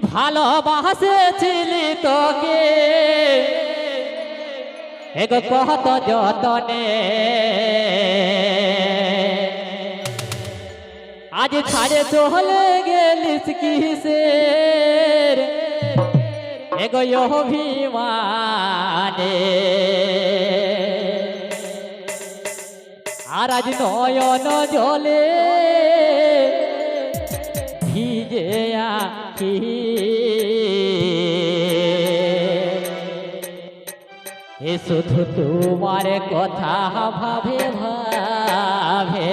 ভালোবাসেছিলি তোকে এগো কত যতনে আজ ছাড়ে চলে গেলিস কিসের এগো অভিমানে আর আজ নয়ন জলে ভিজে আখি এ শুধু তোমার কথা ভাবে ভাবে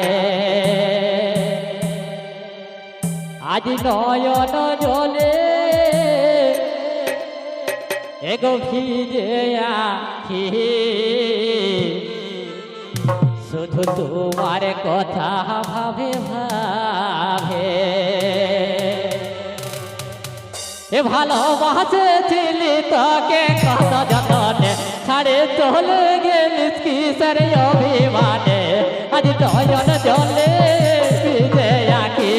আজ নয়ন জলে এগো ভিজে আখি শুধু তোমার কথা ভাবে ভাবে এ ভালোবাসেছিলি তোকে কত যতনে ছাড়ে চলে গেলিস কিসের অভিমানে আজ নয়ন জলে ভিজে আখি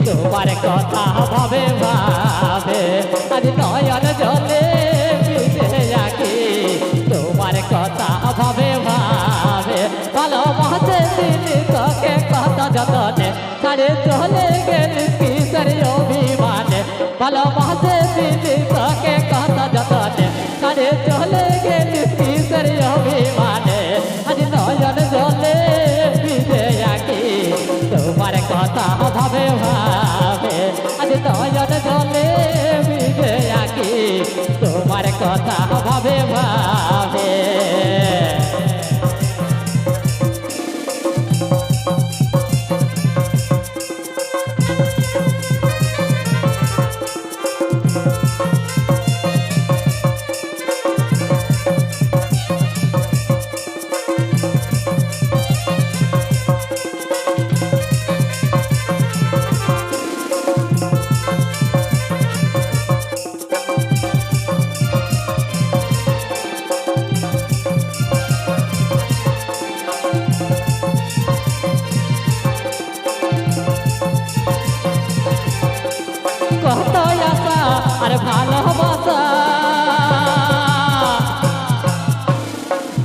তোমার কথা ভাবে ভাবে আজ নয়ন জলে ভিজে আখি তোমার কথা ভাবে ভাবে ভালোবাসেছিলি তোকে কত যতনে ছাড়ে চলে গেলিস কিসের অভিমানে ভালোবাসেছিলি তোকে কত যতনে ছাড়ে চলে গেলিস কিসের অভিমানে আজ নয়ন জলে ভিজে আখি তোমার কথা ভাবে ভাবে আজ নয়ন জলে ভিজে আখি তোমার কথা ভাবে ভাবে কত আশা আর ভালোবাসা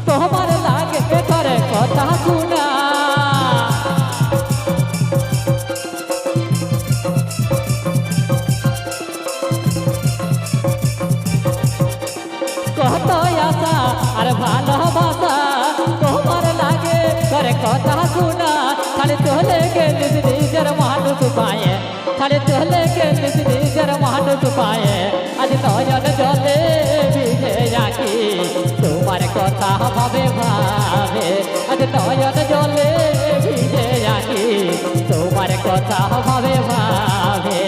তোমার লাগে করে কথা শোনা কত আশা আর ভালোবাসা তোমার লাগে করে কথা শোনা খালি চলে গেলিস নিজের মানুষ পায়ে ছাড়ে চলে গেলিস নিজের মানুষ পায়ে আজ নয়ন জলে ভিজে আখি তোমার কথা ভাবে ভাবে আজ নয়ন জলে ভিজে আখি তোমার কথা ভাবে ভাবে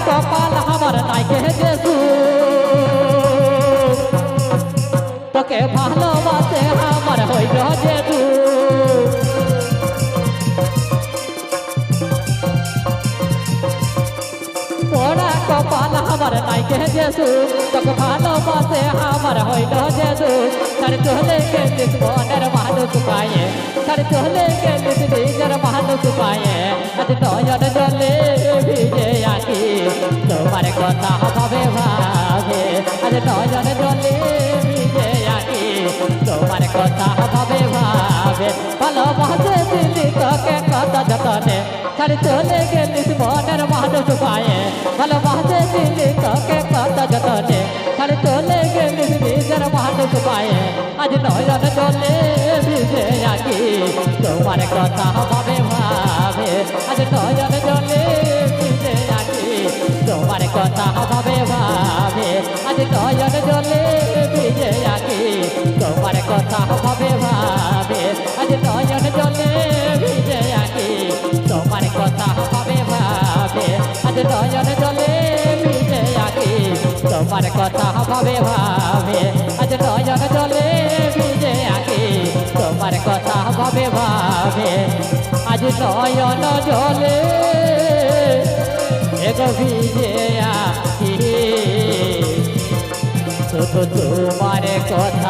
কপাল আমার নাইকে যেসু তোকে ভালোবাসে আমার হইল যেদু পোড়া কপাল আমার নাইকে যেসু তোকে ভালোবাসে আমার হইল যেদু তার চলে গেলিস মনের মানুষ পায়ে তার চলে গেলিস নিজের মানুষ পায়ে আজ নয়ন জলে ভিজে আখি তোমার কথা ভাবে ভাবে আজ নয়ন জলে ভিজে আখি তোমার কথা ভাবে ভাবে ভালোবাসেছিলি তোকে কত যতনে ছাড়ে চলে গেলিস মনের মানুষ পায়ে ভালোবাসেছিলি তোকে কত যতনে ছাড়ে চলে গেলিস নিজের মানুষ পায়ে আজ নয়ন জলে ভিজে আখি তোমার কথা ভাবে ভাবে আজ নয়ন জলে ভিজে আখি তোমার কথা ভাবে ভাবে আজ নয়ন জলে ভিজে আখি তোমার কথা ভাবে ভাবে আজ নয়ন জলে ভিজে আখি তোমার কথা ভাবে ভাবে আজ নয়ন জলে ভিজে আখি তোমার কথা ভাবে ভাবে আজ নয়ন জলে ভিজে আঁকি তোমার কথা ভাবে ভাবে আজ নয়ন জলে এগো ভিজে আঁকি শুধু তোমার কথা